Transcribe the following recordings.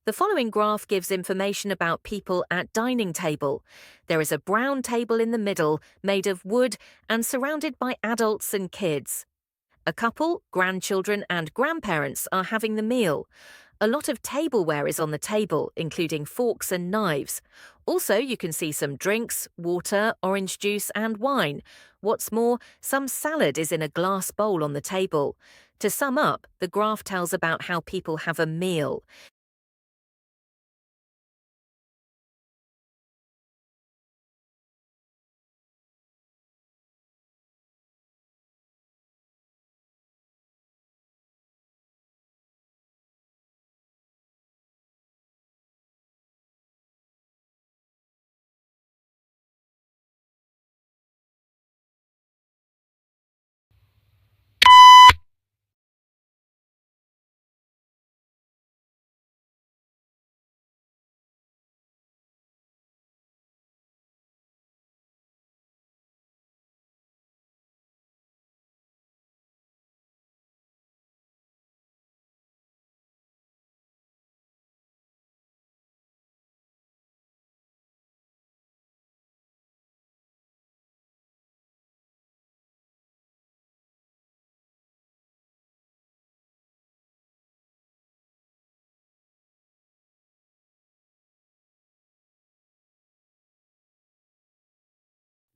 The following graph gives information about people at dining table. There is a brown table in the middle, made of wood and surrounded by adults and kids. A couple, grandchildren and grandparents are having the meal. A lot of tableware is on the table, including forks and knives. Also, you can see some drinks, water, orange juice and wine. What's more, some salad is in a glass bowl on the table. To sum up, the graph tells about how people have a meal.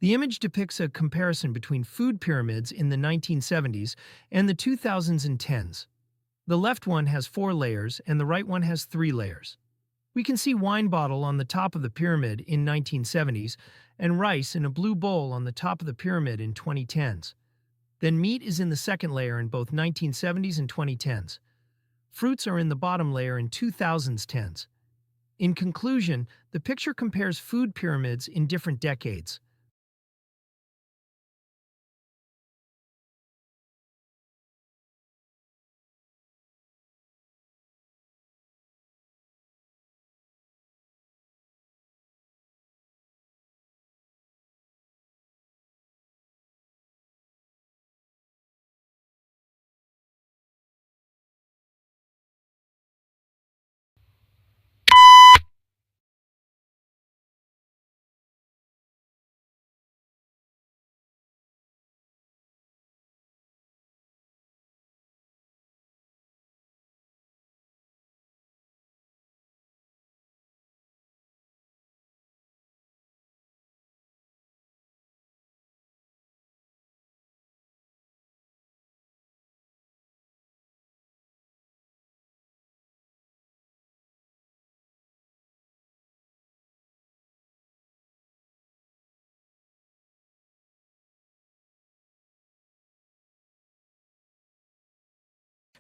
The image depicts a comparison between food pyramids in the 1970s and the 2010s. The left one has 4 layers and the right one has 3 layers. We can see wine bottle on the top of the pyramid in 1970s and rice in a blue bowl on the top of the pyramid in 2010s. Then meat is in the second layer in both 1970s and 2010s. Fruits are in the bottom layer in 2010s. In conclusion, the picture compares food pyramids in different decades.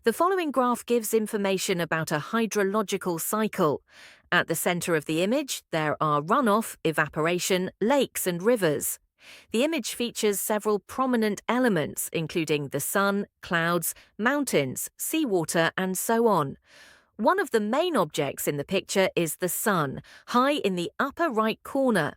The following graph gives information about a hydrological cycle. At the center of the image, there are runoff, evaporation, lakes and rivers. The image features several prominent elements, including the sun, clouds, mountains, seawater, and so on. One of the main objects in the picture is the sun, high in the upper right corner.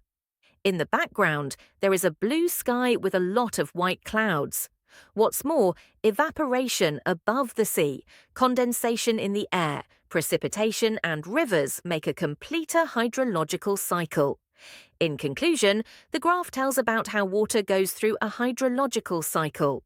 In the background, there is a blue sky with a lot of white clouds. What's more, evaporation above the sea, condensation in the air, precipitation and rivers make a completer hydrological cycle. In conclusion, the graph tells about how water goes through a hydrological cycle.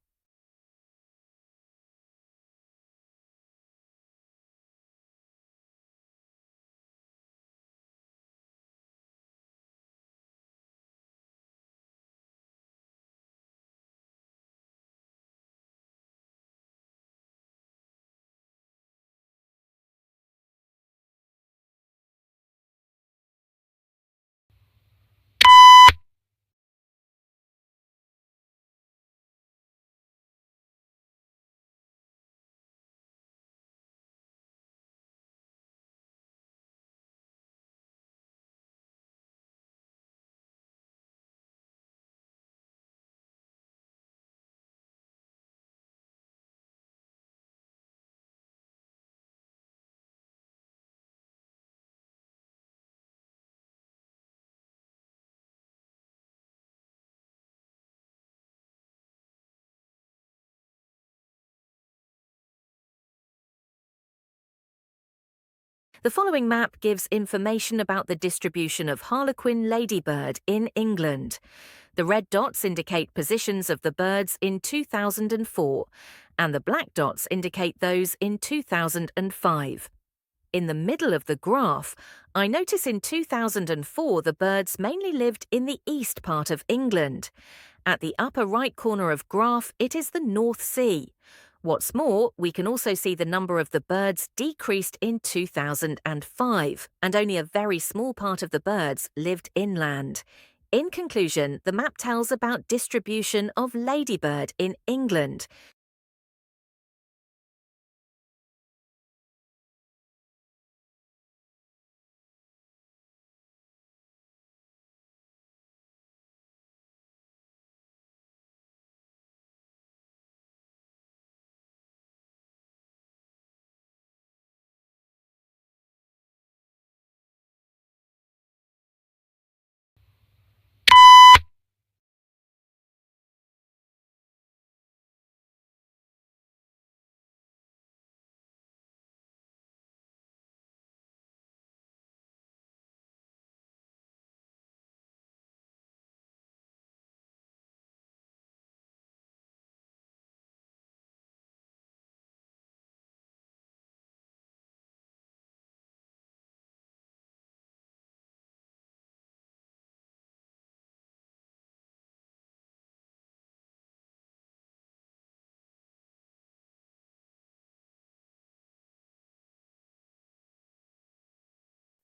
The following map gives information about the distribution of Harlequin ladybird in England. The red dots indicate positions of the birds in 2004, and the black dots indicate those in 2005. In the middle of the graph, I notice in 2004 the birds mainly lived in the east part of England. At the upper right corner of graph, it is the North Sea. What's more, we can also see the number of the birds decreased in 2005, and only a very small part of the birds lived inland. In conclusion, the map tells about distribution of ladybird in England.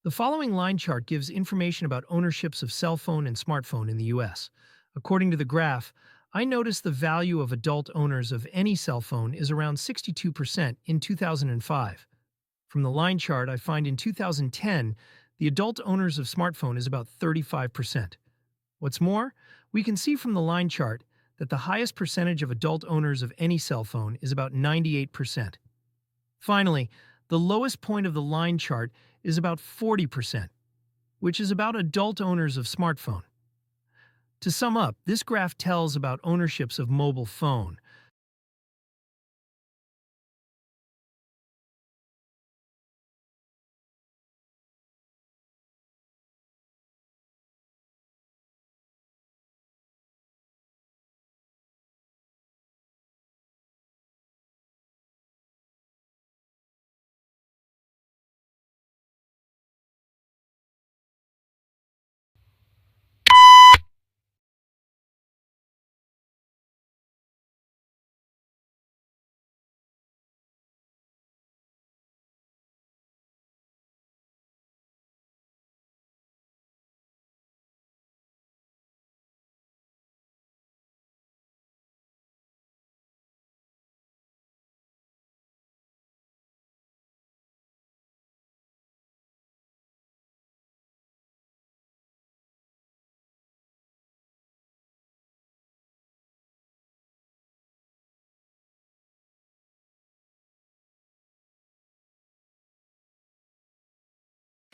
The following line chart gives information about ownerships of cell phone and smartphone in the US. According to the graph, I notice the value of adult owners of any cell phone is around 62% in 2005. From the line chart, I find in 2010, the adult owners of smartphone is about 35%. What's more, we can see from the line chart that the highest percentage of adult owners of any cell phone is about 98%. Finally, the lowest point of the line chart is about 40%, which is about adult owners of smartphone. To sum up, this graph tells about ownerships of mobile phone.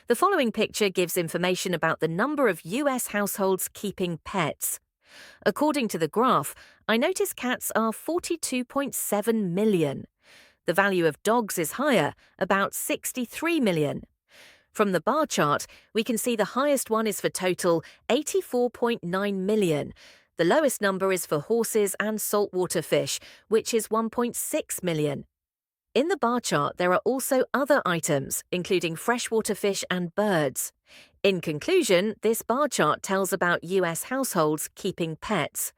The following picture gives information about the number of US households keeping pets. According to the graph, I notice cats are 42.7 million. The value of dogs is higher, about 63 million. From the bar chart, we can see the highest one is for total 84.9 million. The lowest number is for horses and saltwater fish, which is 1.6 million. In the bar chart, there are also other items, including freshwater fish and birds. In conclusion, this bar chart tells about US households keeping pets.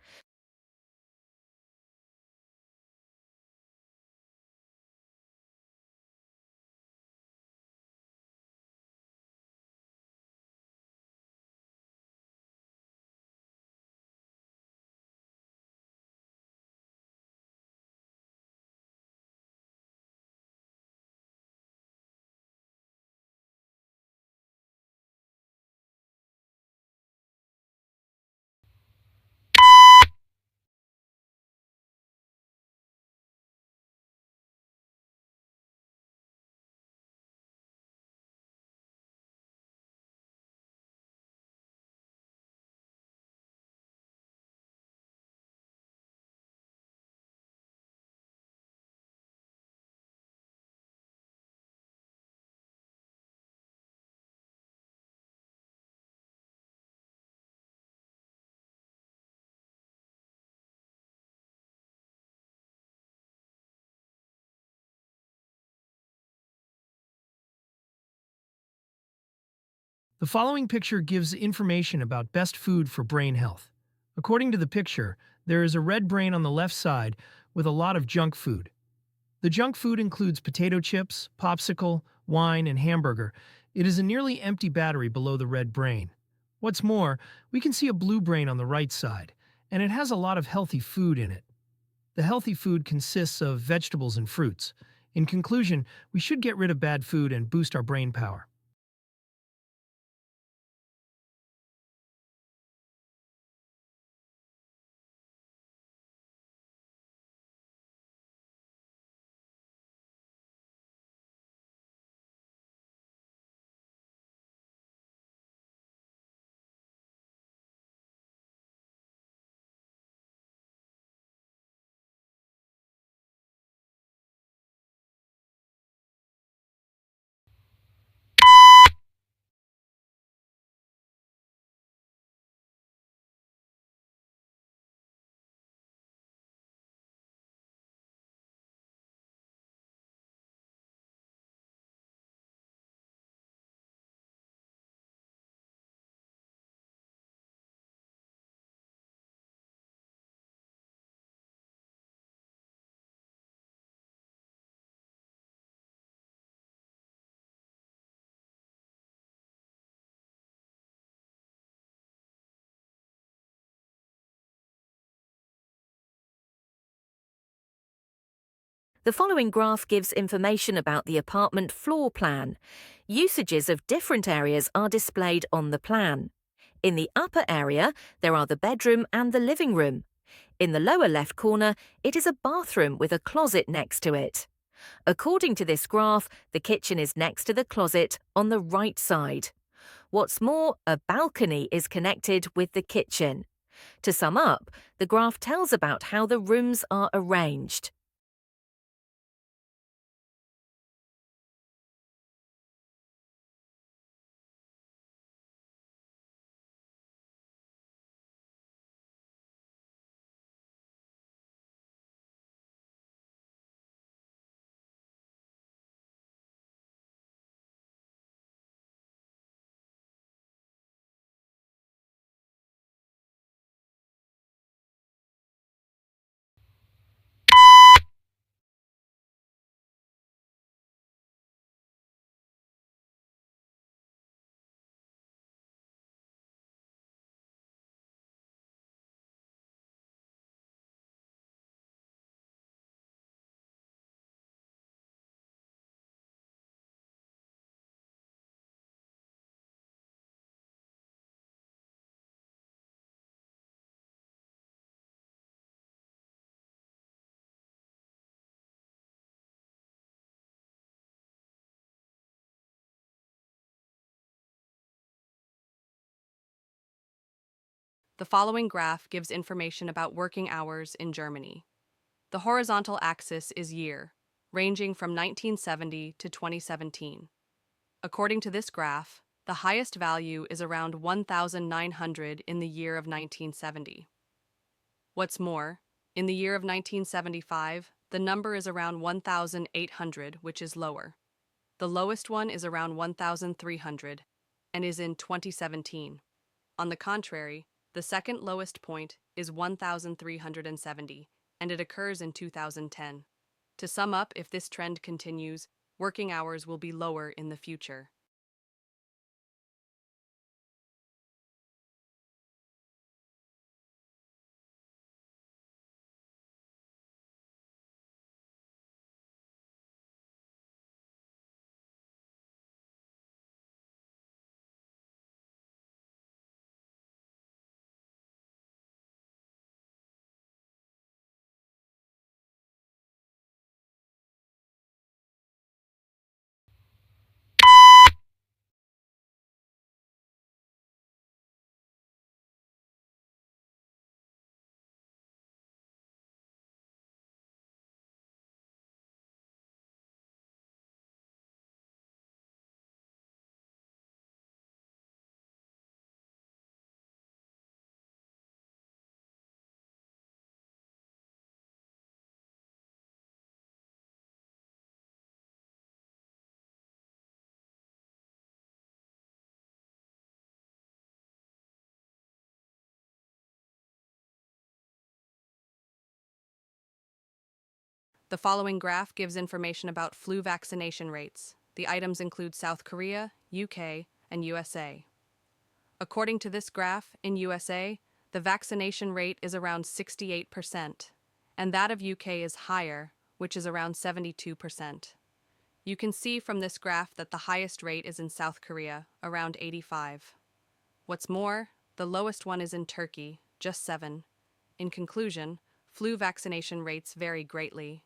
The following picture gives information about best food for brain health. According to the picture, there is a red brain on the left side with a lot of junk food. The junk food includes potato chips, popsicle, wine, and hamburger. It is a nearly empty battery below the red brain. What's more, we can see a blue brain on the right side, and it has a lot of healthy food in it. The healthy food consists of vegetables and fruits. In conclusion, we should get rid of bad food and boost our brain power. The following graph gives information about the apartment floor plan. Usages of different areas are displayed on the plan. In the upper area, there are the bedroom and the living room. In the lower left corner, it is a bathroom with a closet next to it. According to this graph, the kitchen is next to the closet on the right side. What's more, a balcony is connected with the kitchen. To sum up, the graph tells about how the rooms are arranged. The following graph gives information about working hours in Germany. The horizontal axis is year, ranging from 1970 to 2017. According to this graph, the highest value is around 1,900 in the year of 1970. What's more, in the year of 1975, the number is around 1,800, which is lower. The lowest one is around 1,300 and is in 2017. On the contrary, the second lowest point is 1,370, and it occurs in 2010. To sum up, if this trend continues, working hours will be lower in the future. The following graph gives information about flu vaccination rates. The items include South Korea, UK, and USA. According to this graph, in USA, the vaccination rate is around 68%, and that of UK is higher, which is around 72%. You can see from this graph that the highest rate is in South Korea, around 85. What's more, the lowest one is in Turkey, just 7. In conclusion, flu vaccination rates vary greatly.